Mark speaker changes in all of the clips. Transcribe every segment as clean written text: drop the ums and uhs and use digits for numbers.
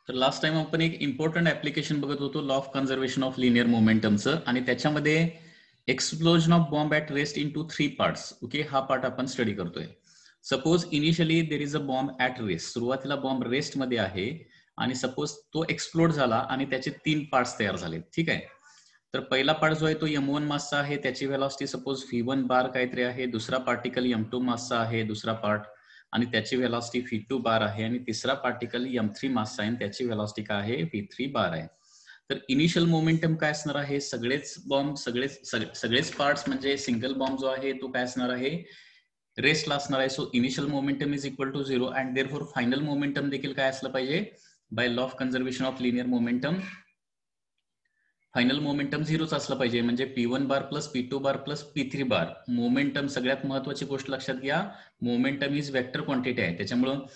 Speaker 1: तर last time आपण एक इम्पॉर्टंट ऍप्लिकेशन बघत होतो law of conservation of linear मोमेंटमचं, आणि त्याच्यामध्ये explosion of bomb at rest into 3 parts. Okay, हा पार्ट आपण स्टडी करतोय. Suppose initially there is a bomb at rest, सुरुवातीला बॉम्ब रेस्ट मध्ये आहे आणि सपोज तो एक्सप्लोड झाला आणि त्याचे 3 पार्ट्स तयार झाले. ठीक आहे, तर पहिला पार्ट जो आहे तो M1 मासचा आहे, त्याची व्हेलॉसिटी सपोज V1 बार काहीतरी आहे. दुसरा पार्टिकल M2 मासचा आहे, दुसरा पार्ट, आणि त्याची व्हेलॉसिटी V2 बार आहे. आणि तिसरा पार्टिकल M3 मासचा आहे, त्याची व्हेलॉसिटी काय आहे, V3 बार आहे. तर इनिशियल मोमेंटम काय असणार आहे, सगळेच बॉम्ब सगळेच पार्ट्स म्हणजे सिंगल बॉम्ब जो आहे तो काय असणार आहे, रेस्टला असणार आहे. So initial momentum is equal to 0 and therefore final momentum देखील काय असलं पाहिजे, by law of conservation of linear momentum final momentum 0च असलं पाहिजे. म्हणजे P1 bar plus P2 bar plus P3 bar. Momentum सगळ्यात महत्वाची गोष्ट लक्षात घ्या, मोमेंटम इज वेक्टर क्वांटिटी आहे. त्याच्यामुळं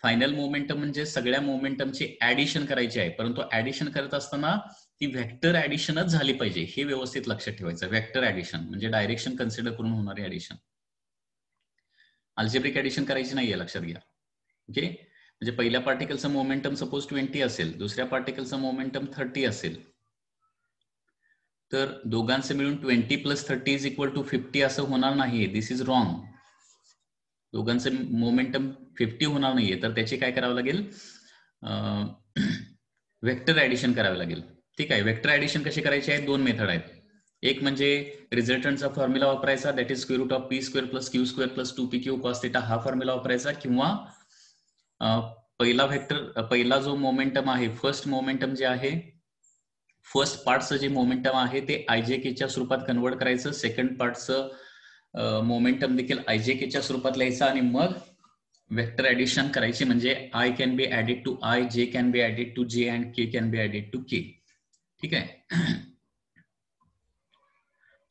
Speaker 1: फायनल मोमेंटम म्हणजे सगळ्या मोमेंटमची ऍडिशन करायची आहे, परंतु ऍडिशन करत असताना ती व्हेक्टर ऍडिशनच झाली पाहिजे, हे व्यवस्थित लक्षात ठेवायचं. व्हेक्टर ऍडिशन म्हणजे डायरेक्शन कन्सिडर करून होणारी ऍडिशन, अल्जेब्रिक ऍडिशन करायची नाहीये, लक्षात घ्या. ओके, म्हणजे पहिल्या पार्टिकलचं मोमेंटम सपोज 20 असेल, दुसऱ्या पार्टिकलचं मोमेंटम 30 असेल, तर दोघांचे मिळून 20 प्लस 30 इज इक्वल टू 50 असं होणार नाहीये. दिस इज रॉंग. दोघांचं मोमेंटम 50 होणार नाहीये, तर त्याची काय करावं लागेल, वेक्टर ऍडिशन करावं लागेल. ठीक आहे, वेक्टर ऍडिशन कशी करायची आहे, 2 मेथड आहेत. एक म्हणजे रिझल्टंटचा फॉर्म्युला वापरायचा, that is square root of P square plus Q square plus 2pq cos θ, हा फॉर्म्युला वापरायचा. किंवा पहिला जो मोमेंटम आहे, फर्स्ट मोमेंटम जे आहे, फर्स्ट पार्टचं जे मोमेंटम आहे ते IJK स्वरूपात कन्वर्ट करायचं. सेकंड पार्टचं मोमेंटम देखील IJK स्वरूपात लिहायचं आणि मग वेक्टर ऍडिशन करायची. म्हणजे I can be added to I, J can be added to J and K can be added to K. ठीक आहे,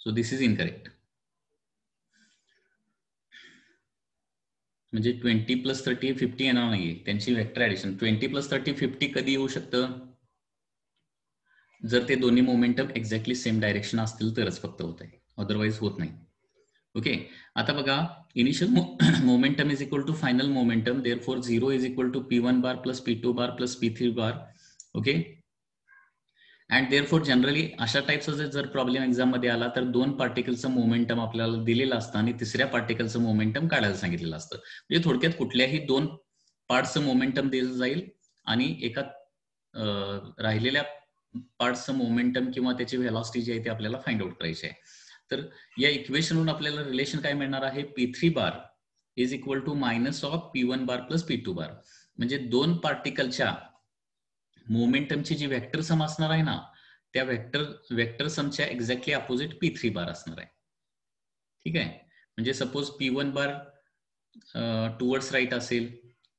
Speaker 1: सो दिस इज इनकरेक्ट. म्हणजे 20 प्लस 30 50 येणार नाहीये, त्यांची वेक्टर ऍडिशन. 20 प्लस 30 50 कधी येऊ शकतं, जर ते दोन्ही मोमेंटम एक्झॅक्टली सेम डायरेक्शन असतील तरच फक्त होत आहे, अदरवाईज होत नाही. ओके, आता बघा, initial momentum is equal to final momentum, therefore 0 is equal to P1 bar plus P2 bar plus P3 bar. Okay, and therefore generally अशा टाईपचा जर प्रॉब्लेम एक्झाम मध्ये आला तर 2 पार्टिकलचं मोमेंटम आपल्याला दिलेलं असतं आणि तिसऱ्या पार्टिकलचं मोमेंटम काढायला सांगितलेलं असतं. म्हणजे थोडक्यात कुठल्याही 2 पार्टचं मोमेंटम दिलं जाईल आणि एका राहिलेल्या पार्टचं मोमेंटम किंवा त्याची व्हेलॉसिटी जी आहे ती आपल्याला फाइंड आउट करायची आहे. तर या इक्वेशनवरून आपल्याला रिलेशन काय मिळणार आहे, P3 bar is equal to minus of P1 bar plus P2 bar. म्हणजे 2 पार्टिकलच्या मोमेंटमची जी वेक्टर सम असणार आहे ना, त्या वेक्टर समच्या एक्झॅक्टली अपोजिट P3 बार असणार आहे. ठीक आहे, म्हणजे सपोज P1 बार टुवर्ड्स राईट असेल,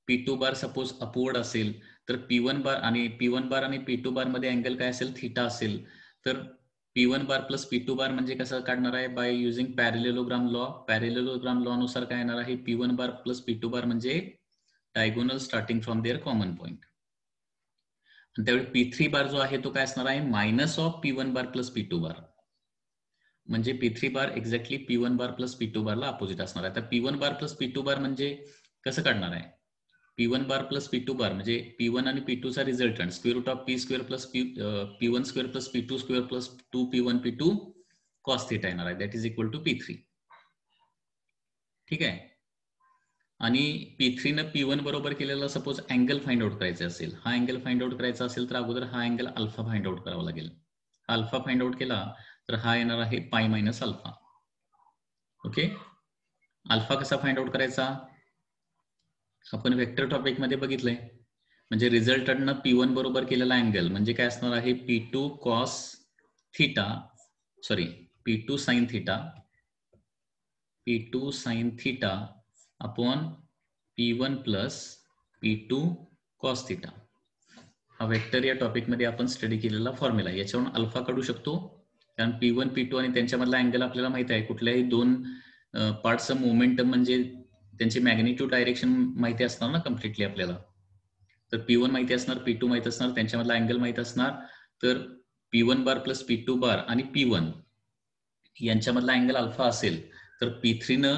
Speaker 1: P2 बार सपोज अपवर्ड असेल, तर P1 बार आणि P2 बार मध्ये अँगल काय असेल, थीटा असेल. तर P1 bar plus P2 bar म्हणजे कसं काढणार आहे, बाय युझिंग पॅरेलेलोग्राम लॉ. पॅरेलेलोग्राम लॉ नुसार काय येणार आहे, P1 bar plus P2 bar म्हणजे diagonal starting from their common point. आणि त्यावेळी P3 बार जो आहे तो काय असणार आहे, minus of P1 bar plus P2 bar. म्हणजे P3 बार exactly P1 bar plus P2 बारला अपोजिट असणार आहे. तर P1 bar plus P2 bar म्हणजे कसं काढणार आहे, P1 bar plus P2 bar म्हणजे P1 आणि P2 चा resultant square root of P square plus P1 square plus P2 square plus 2P1 P2 cos θ येणार आहे, that is equal to P3. ठीक आहे, आणि P3 न P1 बरोबर केलेला सपोज अँगल फाइंड आउट करायचा असेल, हा अँगल फाइंड आउट करायचा असेल तर अगोदर हा अँगल अल्फा फाइंड आउट करावा लागेल. हा अल्फा फाइंड आउट केला तर हा येणार आहे pi minus alpha. Okay, alpha कसा फाइंड आउट करायचा, आपण वेक्टर टॉपिक मध्ये बघितलंय. म्हणजे रिझल्टंटनं P1 बरोबर केलेला अँगल म्हणजे काय असणार आहे, P2 cos θ, sorry P2 sin θ, P2 sin θ upon P1 plus P2 cos θ. हा वेक्टर या टॉपिक मध्ये आपण स्टडी केलेला फॉर्म्युला. याच्यावरून अल्फा काढू शकतो, कारण P1 P2 आणि त्यांच्यामधला अँगल आपल्याला माहित आहे. कुठल्याही 2 पार्टचं मोमेंटम म्हणजे त्यांची मॅग्निट्यूड डायरेक्शन माहिती असणार ना कम्प्लिटली आपल्याला. तर P1 माहिती असणार, P2 माहिती असणार, त्यांच्यामधला अँगल माहित असणार. तर P1 बार प्लस P2 बार आणि P1 यांच्यामधला अँगल अल्फा असेल तर P3 न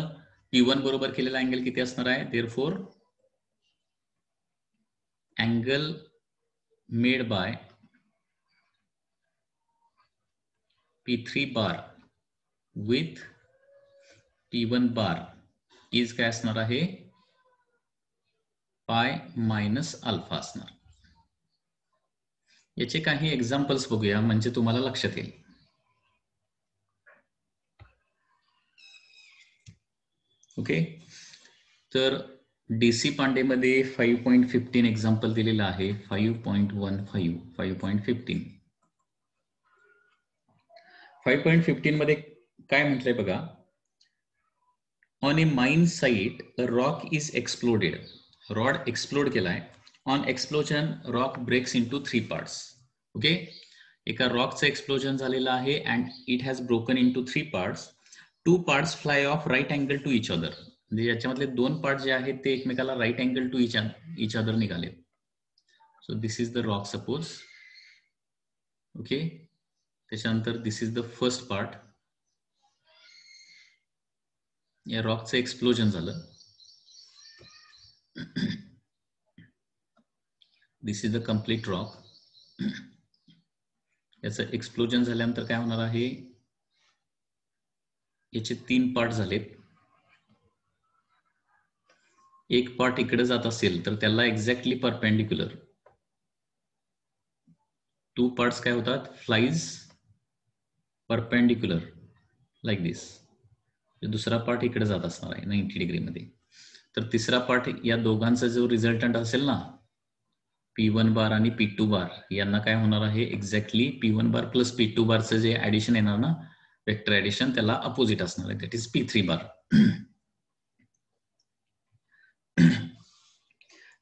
Speaker 1: P1 बरोबर केलेला अँगल किती असणार आहे, therefore angle made by P3 bar with P1 bar is काय असणार आहे, पाय मायनस अल्फा असणार. याचे काही एक्झाम्पल्स बघूया म्हणजे तुम्हाला लक्षात येईल. ओके, तर DC पांडेमध्ये 5.15 एक्झाम्पल दिलेला आहे. 5.15 5.15 5.15 मध्ये काय म्हटलंय बघा, on a mine site a rock is exploded. Rock explode केलाय. On explosion rock breaks into 3 parts. Okay, एका रॉकचं एक्सप्लोजन झालेलं आहे and it has broken into 3 parts. 2 parts fly off right angle to each other. म्हणजे याच्यामधले 2 part जे आहेत ते एकमेकाला right angle to each other निघाले. So this is the rock suppose. Okay, त्याच्यानंतर this is the first part. या रॉकचं explosion झालं. दिस इज द कम्प्लीट रॉक. याचं एक्सप्लोजन झाल्यानंतर काय होणार आहे, याचे 3 पार्ट झालेत. एक पार्ट इकडे जात असेल तर त्याला एक्झॅक्टली परपेंडिक्युलर 2 पार्ट्स काय होतात, फ्लाईज परपेंडिक्युलर लाईक दिस. दुसरा पार्ट इकडे जात असणार आहे 90 डिग्री मध्ये. तर तिसरा पार्ट या दोघांचा जो रिझल्टंट असेल ना, P1 बार आणि P2 बार, यांना काय होणार आहे, exactly P1 bar plus P2 बारचं जे ऍडिशन येणार ना, वेक्टर ऍडिशन, त्याला अपोजिट असणार आहे, that is P3 bar.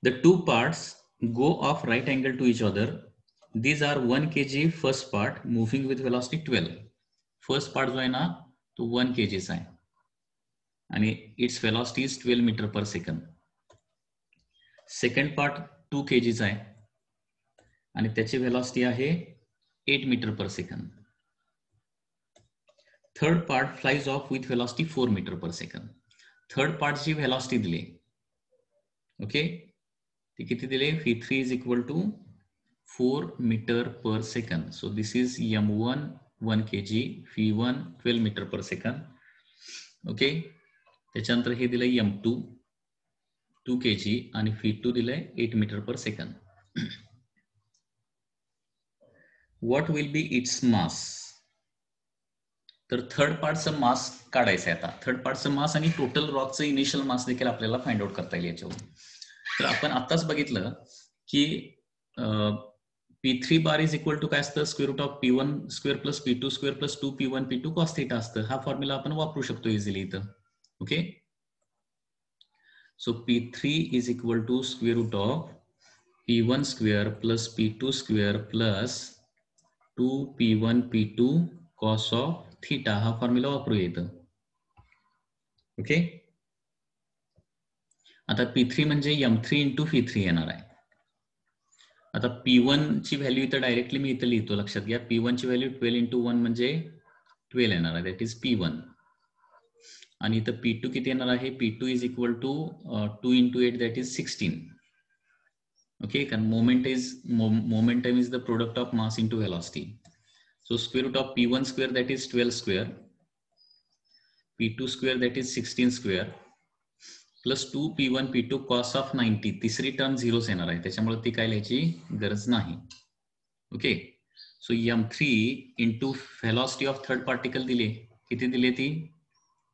Speaker 1: The 2 parts go off right angle to each other. These are 1 kg first part moving with velocity 12. First part जो आहे ना तो 1 kg आहे आणि its velocity is 12 meter per second. Second part 2 kg आहे आणि त्याची velocity आहे 8 meter per second. Third part flies off with velocity 4 meter per second. Third part ची velocity दिली. ओके, ती किती दिले, V3 is equal to 4 meter per second. So this is M1 1 kg, V1 12 meter per second. Okay, त्याच्यानंतर हे दिलंय M2 2 kg आणि V2 दिलंय 8 meter per second. What will be its mass? तर थर्ड पार्टचं मास काढायचं आहे आता. थर्ड पार्टचं मास आणि टोटल रॉकचं इनिशियल मास देखील आपल्याला फाइंड आउट करता येईल याच्यावर. तर आपण आताच बघितलं की P3 bar is equal to काय असतं, square root of P1 square plus P2 square plus 2P1 P2 cos theta असतं. हा फॉर्म्युला आपण वापरू शकतो इझिली इथं. Okay, so P3 is equal to square root of P1 square plus P2 square plus 2P1 P2 cos of theta. हा formula वापरूया इथं. Okay, आता P3 म्हणजे M3 इंटू V3 येणार आहे. आता P1 ची व्हॅल्यू इथं डायरेक्टली मी इथं लिहितो, लक्षात घ्या. P1 ची व्हॅल्यू 12 इंटू 1 म्हणजे 12 येणार आहे, दॅट इज P1. आणि इथं P2 किती येणार आहे, P2 is equal to 2 into 8 that is 16. Okay, कारण momentum is the product of mass into velocity. So square root of P1 square that is 12 square, P2 square that is 16 square plus 2P1 P2 cos of 90. तिसरी term झिरोच येणार आहे, त्याच्यामुळे ती काय लिहायची गरज नाही. Okay, so M3 into velocity of third particle दिले, किती दिले, ती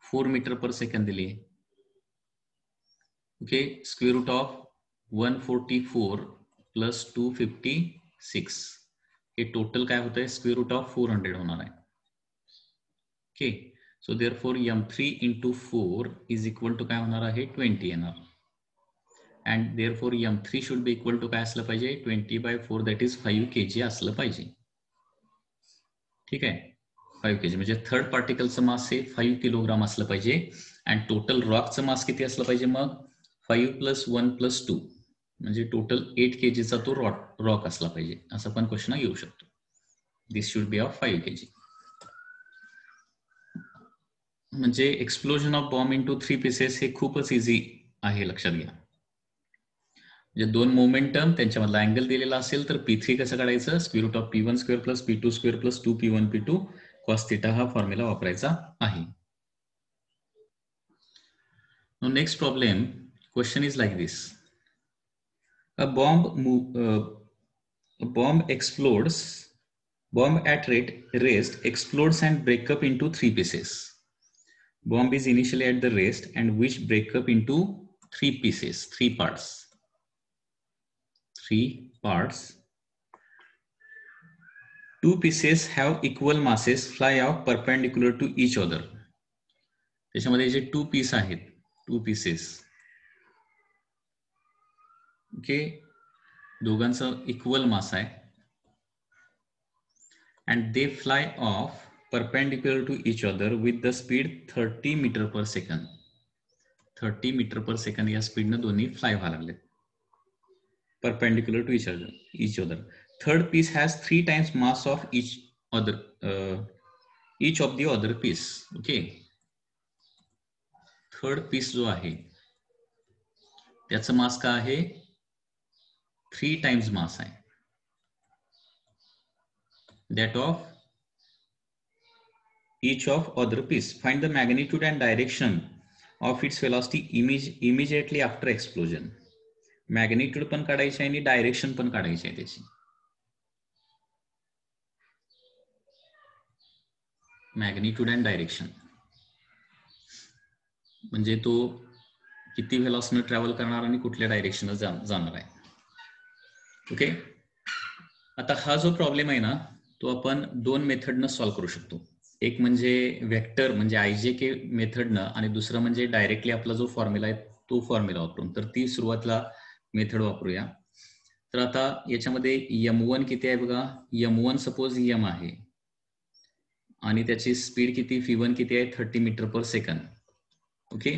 Speaker 1: 4 मीटर पर सेकंड दिली. Okay, square root of 144 plus 256, हे टोटल काय होत आहे, स्क्वेअर रूट ऑफ 400 होणार आहे. Okay, so therefore M3 into 4 is equal to काय होणार आहे, 20 येणार. And therefore M3 should be equal to काय असलं पाहिजे, 20/4 दॅट इज 5 kg असलं पाहिजे. ठीक आहे, 5 kg म्हणजे थर्ड पार्टिकलचं मास हे 5 किलोग्राम असलं पाहिजे. अँड टोटल रॉकचं मास किती असलं पाहिजे, मग 5 + 1 + 2 म्हणजे टोटल 8 kgचा तो रॉक असला पाहिजे. असं पण क्वेश्चन येऊ शकतो. दिस शुड बी ऑफ 5 kg. म्हणजे explosion of bomb into 3 pieces हे खूपच इझी आहे, लक्षात घ्या. म्हणजे दोन मोमेंटम त्यांच्यामधला अँगल दिलेला असेल तर P3 कसं काढायचं, square root of P1 square plus P2 square plus 2P1 P2 cos theta हा फॉर्म्युला वापरायचा आहे. Now next problem, question is like this. A bomb explodes. Bomb at rest explodes and break up into 3 pieces. Bomb is initially at the rest and which break up into 3 pieces, 3 parts. 3 parts. 2 pieces have equal masses, fly out perpendicular to each other. त्याच्यामध्ये जे 2 piece आहेत, 2 pieces, okay, दोघांचा equal मास आहे, and they fly off perpendicular to each other with the speed 30 meter per second. 30 meter per second या स्पीडनं दोन्ही fly व्हायला लागले, perpendicular to each other. Third piece has 3 times mass of each of the other piece. Okay, third piece जो आहे त्याचं मास काय आहे, 3 times मास आहे that of each of other piece. Find the magnitude and direction of its velocity immediately after explosion. Magnitude पण काढायची आहे आणि डायरेक्शन पण काढायची आहे त्याची. मॅग्निट्यूड अँड डायरेक्शन म्हणजे तो किती व्हेलॉसिटीने ट्रॅव्हल करणार आणि कुठल्या डायरेक्शन जाणार आहे. ओके, आता हा जो प्रॉब्लेम आहे ना तो आपण 2 मेथडनं सॉल्व्ह करू शकतो. एक म्हणजे वेक्टर म्हणजे IJK मेथडनं आणि दुसरं म्हणजे डायरेक्टली आपला जो फॉर्म्युला आहे तो फॉर्म्युला वापरून. तर ती सुरुवातीला मेथड वापरूया. तर आता याच्यामध्ये M1 किती आहे बघा, M1 सपोज M आहे आणि त्याची स्पीड किती, V1 किती आहे, 30 metre per second. Okay,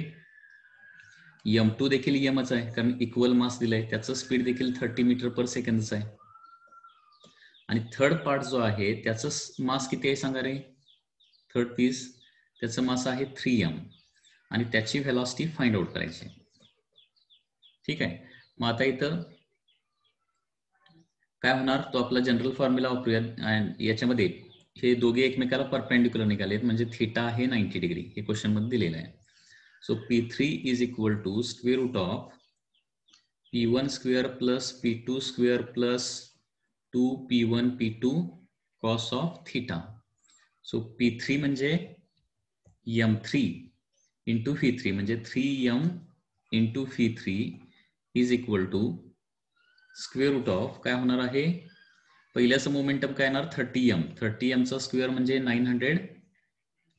Speaker 1: M2 देखील Mच आहे कारण इक्वल मास दिलाय, त्याचं स्पीड देखील 30 मीटर पर सेकंडच आहे. आणि थर्ड पार्ट जो आहे त्याचं मास किती आहे सांगा रे, थर्ड पीस त्याचं मास आहे 3m आणि त्याची व्हेलॉसिटी फाइंड आउट करायची. ठीक आहे, मग आता इथं काय होणार, तो आपला जनरल फॉर्म्युला वापरूया. आणि याच्यामध्ये हे दोघे एकमेकाला परपेंडिक्युलर निघालेत म्हणजे थीटा आहे 90 डिग्री, हे क्वेश्चन मध्ये दिलेलं आहे. So P3 is equal to square root of P1 square plus P2 square plus 2P1 P2 cos of theta. So P3 म्हणजे M3 इंटू V3 म्हणजे 3m into V3 is equal to square root of काय होणार आहे, पहिल्याचं momentum काय येणार 30m, 30mचा square म्हणजे 900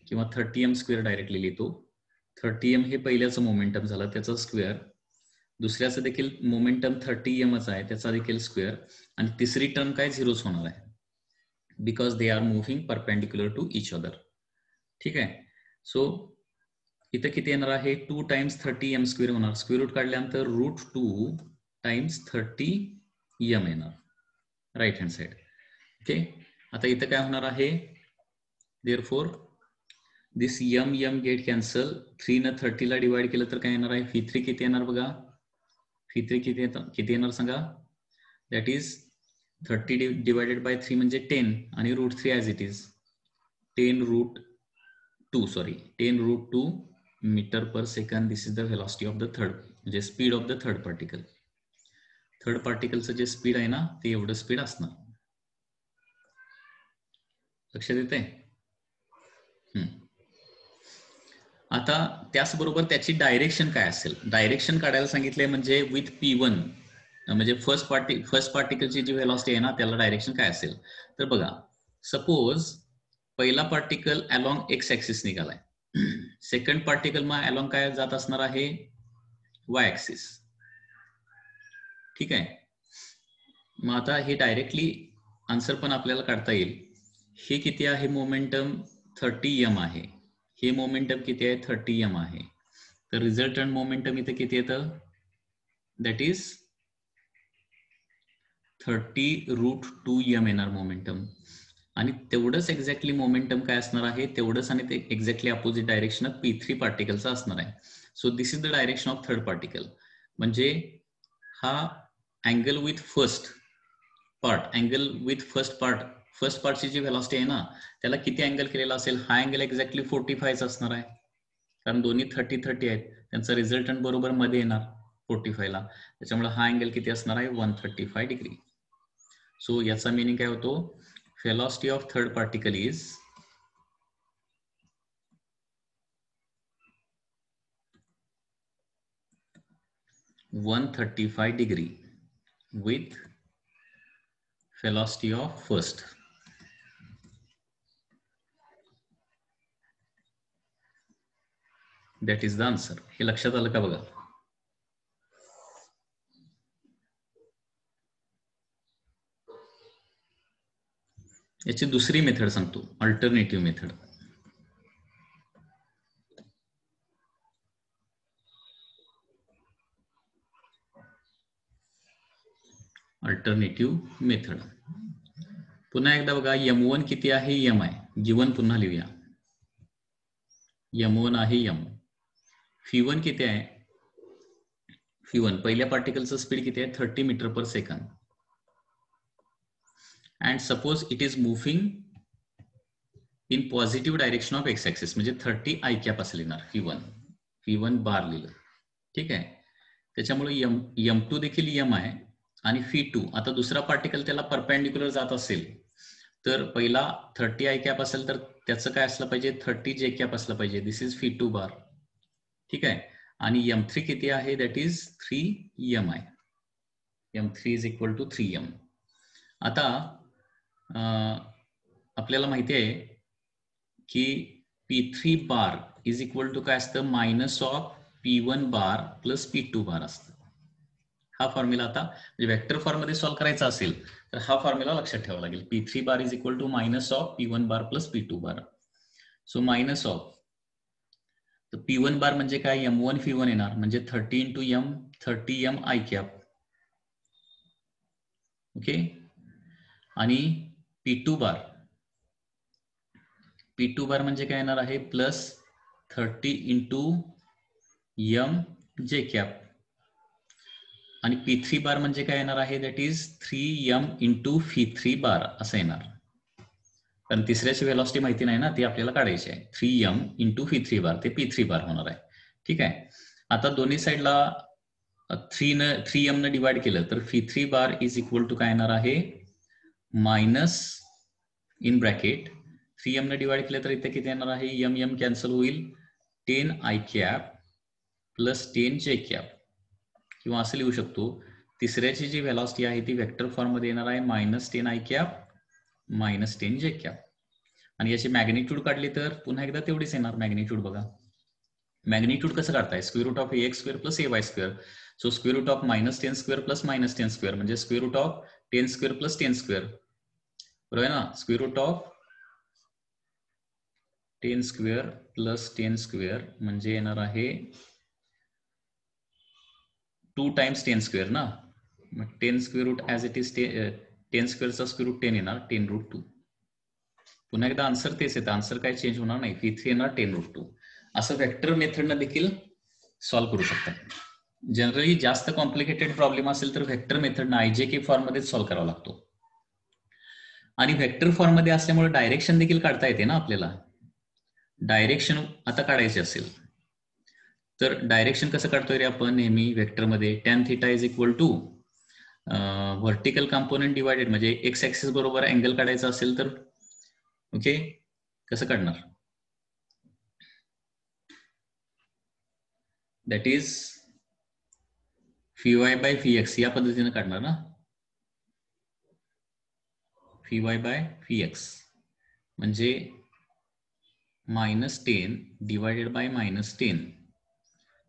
Speaker 1: किंवा 30m स्क्वेअर डायरेक्टली लिहितो. 30m हे पहिल्याचं मोमेंटम झालं त्याचा स्क्वेअर, दुसऱ्याचं देखील मोमेंटम 30mच आहे त्याचा देखील स्क्वेअर, आणि तिसरी टर्म काय झिरोच होणार आहे because they are moving perpendicular to each other. ठीक आहे, सो इथं किती येणार आहे 2 टाइम्स 30m स्क्वेअर होणार, स्क्वेअर रूट काढल्यानंतर √2 टाइम्स 30m येणार राईट हँड साइड. ओके, आता इथं काय होणार आहे, देअरफॉर दिस m गेट कॅन्सल, 3 न 30 ला डिवाइड केलं तर काय येणार आहे, V3 किती येणार बघा, V3 किती येणार सांगा, दॅट इज 30 डिवायडेड बाय 3 म्हणजे 10 आणि √3 as it is 10√2 metre per second. This is the velocity of the third म्हणजे speed of the third particle. Third पार्टिकलचं जे स्पीड आहे ना ते एवढं स्पीड असणार. लक्षात येत आहे. आता त्याचबरोबर त्याची डायरेक्शन काय असेल, डायरेक्शन काढायला सांगितलंय म्हणजे विथ P1 म्हणजे फर्स्ट पार्टिकलची जी व्हेलॉसिटी आहे ना त्याला डायरेक्शन काय असेल. तर बघा सपोज पहिला पार्टिकल अलॉंग एक्स ऍक्सिस निघालाय, सेकंड पार्टिकल मग अलॉंग काय जात असणार आहे वाय ऍक्सिस. ठीक आहे, मग आता हे डायरेक्टली आन्सर पण आपल्याला काढता येईल. हे किती आहे मोमेंटम 30m आहे, हे मोमेंटम किती आहे 30m आहे, तर रिझल्टंट मोमेंटम इथे किती येतं दॅट इज 30√2m येणार मोमेंटम. आणि तेवढंच एक्झॅक्टली मोमेंटम काय असणार आहे तेवढंच आणि ते exactly opposite direction of P3 पार्टिकलचा असणार आहे. So this is the direction of third particle. म्हणजे हा angle with first part, first पार्टची जी व्हेलॉसिटी आहे ना त्याला किती अँगल केलेला असेल, हा अँगल एक्झॅक्टली 45 असणार आहे, कारण दोन्ही 30-30 आहेत, त्यांचा रिझल्टंट बरोबर मध्ये येणार 45 ला, त्याच्यामुळे हा अँगल किती असणार आहे 135 डिग्री. सो याचा मिनिंग काय होतो, velocity of third particle is (135 degree with velocity of first). That is the answer. हे लक्षात आलं का बघा. याची दुसरी मेथड सांगतो, अल्टरनेटिव्ह मेथड. अल्टरनेटिव्ह मेथड पुन्हा एकदा बघा, m1 किती आहे, m आहे, गिवन पुन्हा लिहूया. m1 आहे m. v1 किती आहे, v1 पहिल्या पार्टिकलचं स्पीड किती आहे 30 metre per second. And suppose it is moving in positive direction of X axis, म्हणजे 30 आय कॅप असं लिहिणार, v1 बार लिहिलं, ठीक आहे. त्याच्यामुळे m2 देखील m आहे आणि v2, आता दुसरा पार्टिकल त्याला परपेंडिक्युलर जात असेल तर पहिला 30 आय कॅप असेल तर त्याचं काय असलं पाहिजे 30 जे कॅप असलं पाहिजे, दिस इज v2 बार, ठीक आहे. आणि m3 किती आहे, दॅट इज 3m आहे, m3 is equal to 3m. आता आपल्याला माहिती आहे की p3 bar is equal to काय असतं, minus of p1 bar plus p2 बार असतं. हा फॉर्म्युला आता वेक्टर फॉर्म मध्ये सॉल्व्ह करायचा असेल तर हा फॉर्म्युला लक्षात ठेवावा लागेल, p3 bar is equal to minus of p1 bar plus p2 bar. So minus of, तर p1 बार म्हणजे काय, m1 v1 येणार, म्हणजे 30 into m, 30m i cap, okay. आणि p2 बार म्हणजे काय येणार आहे, प्लस 30 इंटू m जे कॅप. आणि p3 बार म्हणजे काय येणार आहे, that is 3m into v3 बार असं येणार, कारण तिसऱ्याची व्हेलॉसिटी माहिती नाही ना, ती आपल्याला काढायची आहे. 3m इंटू v3 बार, ते p3 बार होणार आहे, ठीक आहे. आता दोन्ही साईडला 3m न डिवाइड केलं तर v3 bar is equal to काय येणार आहे, मायनस इन ब्रॅकेट 3m न डिवाइड केलं तर इथे किती येणार आहे, m कॅन्सल होईल, 10 आय कॅप प्लस 10 जे कॅप, किंवा असं लिहू शकतो, तिसऱ्याची जी व्हेलॉसिटी आहे ती वेक्टर फॉर्म मध्ये येणार आहे मायनस 10 आय कॅप मायनस 10 जे कॅप. आणि याची मॅग्निट्यूड काढली तर पुन्हा एकदा तेवढीच येणार मॅग्निट्यूड. बघा मॅग्निट्यूड कसं काढताय, square root of ax square plus ay square. So square root of minus 10 square plus minus 10 square म्हणजे square root of 10 square plus 10 square, बरोबर आहे ना. Square root of 10 square plus 10 square म्हणजे येणार आहे 2 टाइम्स 10 स्क्वेअर ना, मग 10 square root as it is 10 स्क्वेअरचा स्क्वेअर रूट 10 येणार, 10 रूट 2. पुन्हा एकदा आन्सर तेच येतं, आन्सर काय चेंज होणार नाही, v3 येणार 10 रूट 2. असं वेक्टर मेथडनं देखील सॉल्व्ह करू शकतात. जनरली जास्त कॉम्प्लिकेटेड प्रॉब्लेम असेल तर व्हेक्टर मेथडनं IJK फॉर्म मध्ये सॉल्व्ह करावा लागतो. आणि व्हेक्टर फॉर्म मध्ये असल्यामुळे डायरेक्शन देखील काढता येते ना आपल्याला. डायरेक्शन आता काढायचे असेल तर डायरेक्शन कसं काढतोय रे आपण नेहमी वेक्टरमध्ये, tan theta is equal to vertical component divided, म्हणजे एक्स ऍक्सिस बरोबर अँगल काढायचा असेल तर ओके कसं काढणार, that is vy by vx या पद्धतीने काढणार ना. vy बाय vx म्हणजे -10 divided by -10.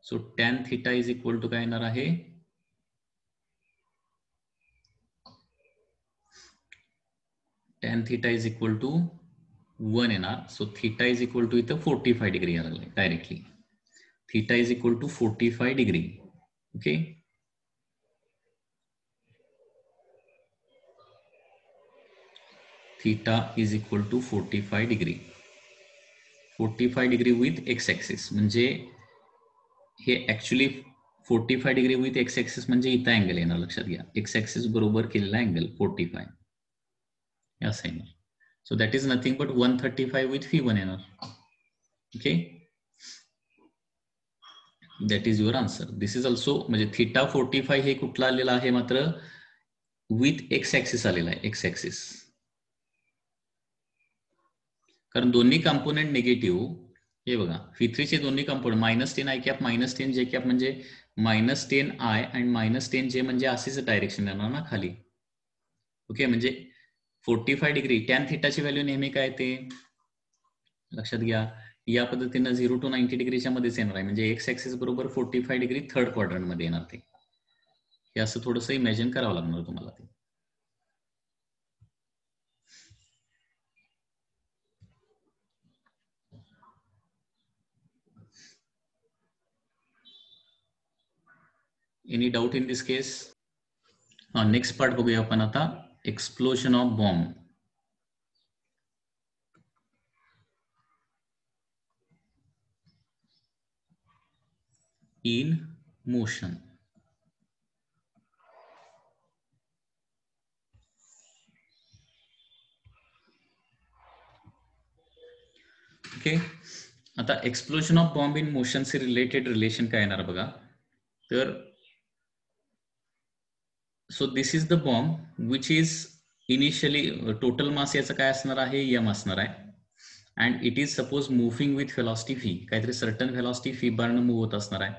Speaker 1: So tan theta is equal to काय येणार आहे, tan theta is equal to 1 येणार. So theta is equal to इथं 45 डिग्री यायला लागले directly, theta is equal to 45 degree, okay. Theta is equal to 45 degree, 45 degree with X axis, म्हणजे हे actually 45 degree with X axis म्हणजे इथं angle येणार, लक्षात घ्या. एक्स ऍक्सिस बरोबर केलेला अँगल 45 असं येणार. So that is nothing but 135 with φ1 येणार. Okay, that is your answer. This is also म्हणजे θ45 हे कुठला आलेला आहे, मात्र विथ एक्स ऍक्सिस आलेला आहे, एक्स ऍक्सिस. कारण दोन्ही कंपोनेंट निगेटिव्ह. हे बघा φ3 चे दोन्ही component -10 i cap -10 j cap म्हणजे -10 i आणि -10 j म्हणजे अशीच डायरेक्शन येणार ना खाली. ओके, म्हणजे 45 डिग्री टॅन थिटाची व्हॅल्यू नेहमी काय ते लक्षात घ्या, या पद्धतीनं 0 to 90 डिग्रीच्या मध्येच येणार आहे. म्हणजे एक्स ऍक्सिस बरोबर 45 डिग्री थर्ड क्वाड्रंट मध्ये येणार ते. हे असं थोडंसं इमॅजिन करावं लागणार तुम्हाला ते. Any doubt in this case? हा, नेक्स्ट पार्ट बघूया आपण आता, explosion of bomb in motion. Okay, आता explosion of bomb in motion से रिलेटेड रिलेशन काय येणार बघा. तर so this is the bomb which is initially total mass याचं काय असणार आहे, एम असणार आहे. And it is suppose moving with velocity phi, काहीतरी सर्टन व्हेलॉसिटी फी बारनं मूव्ह होत असणार आहे.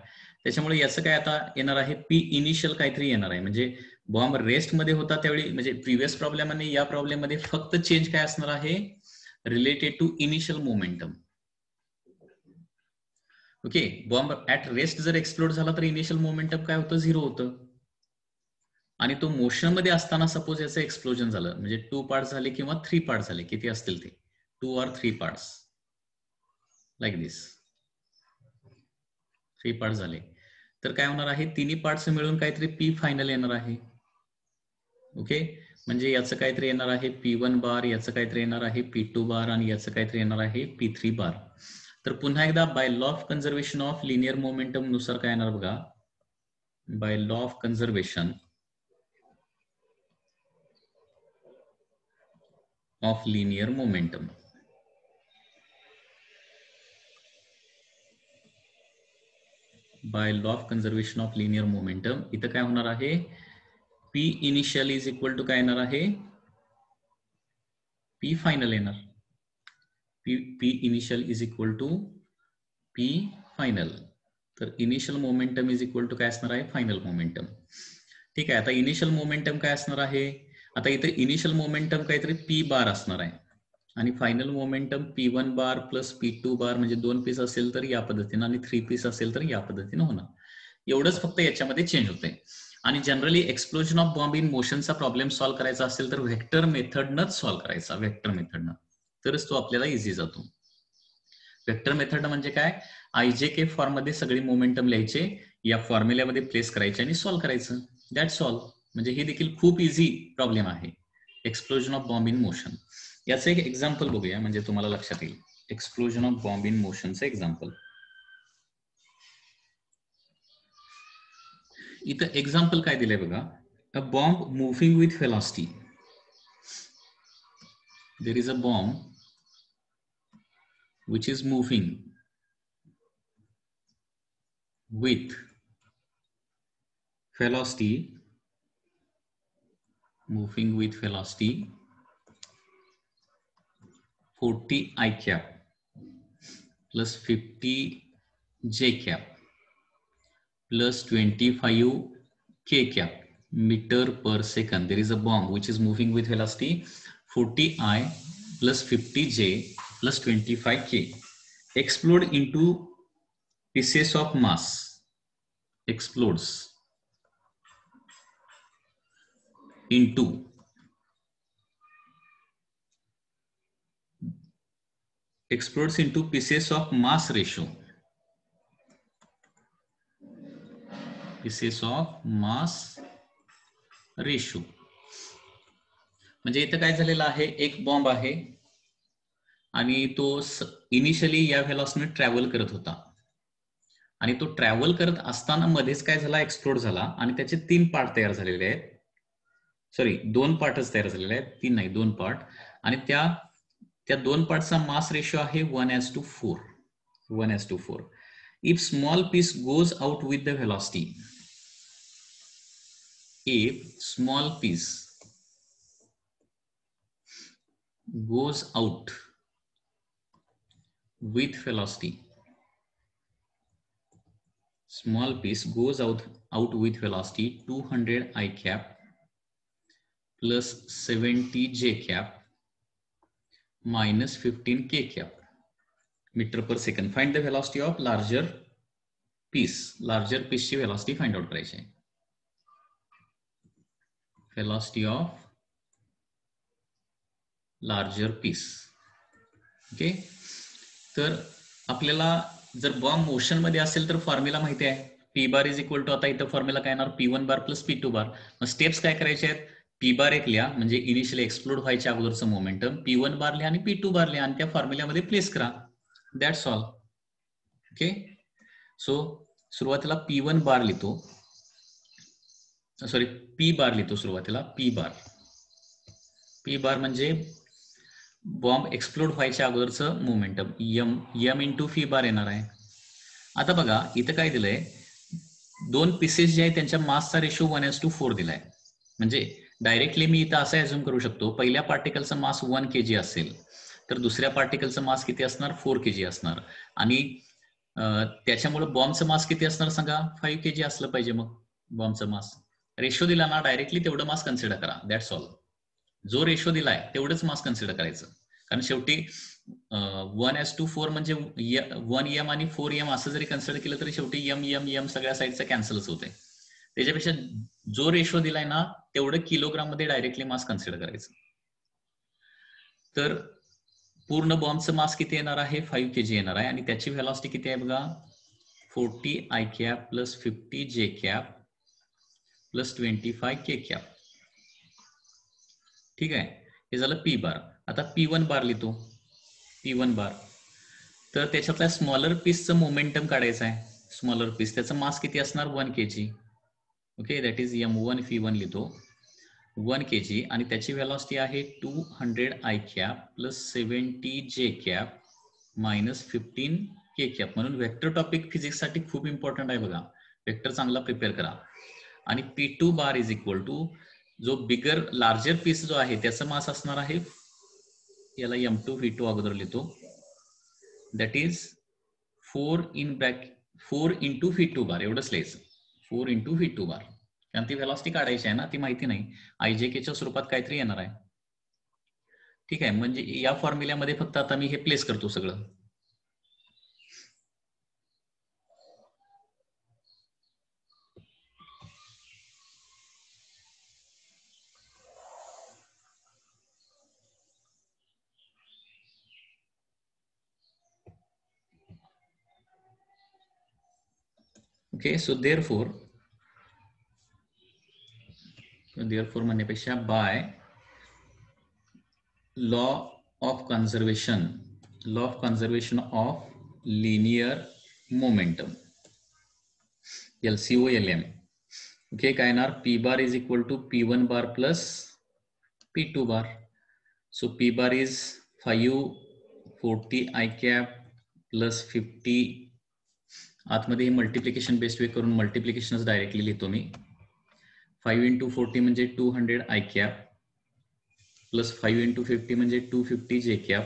Speaker 1: त्याच्यामुळे याचं काय आता येणार आहे, पी इनिशियल काहीतरी येणार आहे. म्हणजे बॉम्ब रेस्ट मध्ये होता त्यावेळी, म्हणजे प्रिव्हियस प्रॉब्लेम आणि या प्रॉब्लेम मध्ये फक्त चेंज काय असणार आहे, related to initial momentum. Okay, bomb at rest जर एक्सप्लोड झाला तर इनिशियल मोमेंटम काय होतं, 0 होतं. आणि तो मोशन मध्ये असताना सपोज याचं एक्सप्लोजन झालं, म्हणजे 2 पार्ट झाले किंवा 3 पार्ट झाले, किती असतील ते 2 or 3 parts like this, 3 part झाले तर काय होणार आहे, तिन्ही पार्ट्स मिळून काहीतरी पी फायनल येणार आहे. ओके, म्हणजे याचं काहीतरी येणार आहे P1 बार, याचं काहीतरी येणार आहे P2 बार आणि याचं काहीतरी येणार आहे P3 बार. तर पुन्हा एकदा by law of conservation of linear momentum नुसार काय येणार बघा, by law of conservation of linear momentum, by law of conservation of linear momentum इथं काय होणार आहे, P initial is equal to काय येणार आहे, पी फायनल येणार. P initial is equal to P final. तर initial momentum is equal to काय असणार आहे, फायनल मोमेंटम. ठीक आहे, आता इनिशियल मोमेंटम काय असणार आहे, आता इथे इनिशियल मोमेंटम काहीतरी पी बार असणार आहे आणि final momentum P1 bar plus P2 bar, म्हणजे 2 पीस असेल तर या पद्धतीनं आणि 3 पीस असेल तर या पद्धतीनं होणार. एवढंच फक्त याच्यामध्ये चेंज होते. आणि generally explosion of bomb in मोशनचा प्रॉब्लेम सॉल्व्ह करायचा असेल तर व्हेक्टर मेथडनंच सॉल्व्ह करायचा, व्हेक्टर मेथडनं, तरच तो आपल्याला इझी जातो. व्हेक्टर मेथड म्हणजे काय, IJK फॉर्म मध्ये सगळी मोमेंटम लिहायचे, या फॉर्म्युल्यामध्ये प्लेस करायचे आणि सॉल्व्ह करायचं, दॅट्स ऑल. म्हणजे हे देखील खूप इझी प्रॉब्लेम आहे, explosion of bomb in motion. याचं एक एक्झाम्पल बघूया म्हणजे तुम्हाला लक्षात येईल. एक्सप्लोजन ऑफ बॉम्ब इन मोशनचं एक्झाम्पल. इथं एक्झाम्पल काय दिलंय बघा, a bomb moving with velocity. There is a bomb which is moving with velocity, moving with velocity 40 I cap plus 50 J cap plus 25 K cap meter per second. There is a bomb which is moving with velocity 40 I plus 50 J plus 25 K, explode into pieces of mass, explodes into pieces of mass ratio, pieces of mass ratio. म्हणजे इथं काय झालेलं आहे, एक bomb आहे आणि तो initially या व्हेलॉसिटीने ट्रॅव्हल करत होता आणि तो ट्रॅव्हल करत असताना मध्येच काय झाला, एक्सप्लोड झाला आणि त्याचे 3 पार्ट तयार झालेले आहेत. सॉरी 2 पार्टच तयार झालेले आहेत, 3 नाही 2 पार्ट. आणि त्या 2 पार्टचा मास रेशो आहे 1:4. 1:4. If small piece goes out with the velocity, if small piece goes out with velocity, small piece goes out with velocity 200 I cap plus 70 J cap minus 15 K cap meter per second. Find the velocity of larger piece. Larger piece ची velocity find out करायची आहे. Velocity of larger piece. Okay, तर आपल्याला जर bomb motion मध्ये असेल तर formula माहिती आहे, P bar is equal to, आता इथं फॉर्म्युला काय येणार, P1 बार प्लस P2 बार. मग स्टेप्स काय करायचे आहेत, P बार एक लिहा म्हणजे इनिशियली एक्सप्लोड व्हायच्या अगोदरचं मोमेंटम, P1 बार लिहा आणि P2 बार लिहा आणि त्या फॉर्म्युल्यामध्ये प्लेस करा. That's all. ओके, सो सुरुवातीला P1 बार लिहितो, सॉरी P बार लिहितो सुरुवातीला. P बार म्हणजे बॉम्ब एक्सप्लोड व्हायच्या अगोदरचं मोमेंटम, m इंटू फी बार येणार आहे. आता बघा इथं काय दिलंय, 2 पीसेस जे आहेत त्यांच्या मासचा रेशो 1:4 दिलाय. म्हणजे डायरेक्टली मी इथं असं ऍझ्युम करू शकतो, पहिल्या पार्टिकलचा मास 1 kg असेल तर दुसऱ्या पार्टिकलचा मास किती असणार, 4 kg असणार. आणि त्याच्यामुळे बॉम्बचं मास किती असणार सांगा, 5 kg असलं पाहिजे. मग बॉम्बचं मास रेशो दिला ना, डायरेक्टली तेवढं मास कन्सिडर करा. That's all. जो रेशो दिलाय तेवढंच मास कन्सिडर करायचं, कारण शेवटी 1:4 म्हणजे 1m आणि 4m असं जरी कन्सिडर केलं तरी शेवटी m सगळ्या साईडचा कॅन्सलच होतंय. त्याच्यापेक्षा जो रेशो दिलाय ना तेवढं किलोग्राम मध्ये डायरेक्टली मास कन्सिडर करायचं. तर पूर्ण बॉम्बचं मास किती येणार आहे, 5 kg येणार आहे. आणि त्याची व्हेलॉसिटी किती आहे बघा, 40 I cap plus 50 J cap plus 25 K cap. ठीक आहे, हे झालं P बार. आता P1 बार लिहितो. P1 बार, तर त्याच्यातल्या स्मॉलर पीसचं मोमेंटम काढायचं आहे. स्मॉलर पीस त्याचं मास किती असणार, 1 kg. Okay, that is m1 P1 लिहितो 1 kg. आणि त्याची व्हेलॉसिटी आहे 200 I cap plus 70 J cap minus 15 K cap. म्हणून वेक्टर टॉपिक फिजिक्स साठी खूप इम्पॉर्टंट आहे बघा, वेक्टर चांगला प्रिपेअर करा. आणि P2 bar is equal to, जो बिगर लार्जर पीस जो आहे त्याचं मास असणार आहे, याला m2 V2 अगोदर लिहितो, दॅट इज 4 इंटू V2 बार, एवढंच लिहायचं, 4 इंटू V2 बार. कारण ती व्हेलॉसिटी काढायची आहे ना, ती माहिती नाही, IJK स्वरूपात काहीतरी येणार आहे. ठीक आहे, म्हणजे या फॉर्म्युल्यामध्ये फक्त आता मी हे प्लेस करतो सगळं. ओके, सो देअरफोर म्हणण्यापेक्षा by law of conservation of linear momentum, LCOLM. Okay, काय येणार, P bar is equal to P1 bar plus P2 bar. So P bar is 540 I cap plus 50, आतमध्ये मल्टिप्लिकेशन बेस्ड वे करून मल्टिप्लिकेशनच directly लिहितो मी. 5 into 40 म्हणजे 200 I cap प्लस 5 into 50 म्हणजे 250 J cap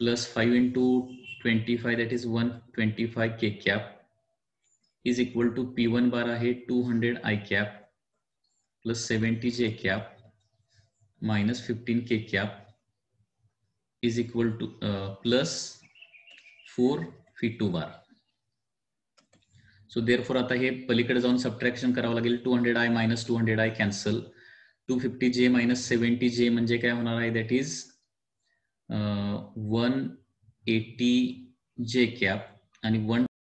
Speaker 1: प्लस 5 into 25 that is 125 K cap is equal to P1 bar आहे 200 I cap plus 70 J cap minus 15 K cap is equal to plus 4 V2 bar. So therefore आता हे पलीकडे जाऊन subtraction करावं लागेल. 200I minus 200I cancel, 250J minus 70J म्हणजे काय होणार आहे, दॅट इज 180J cap आणि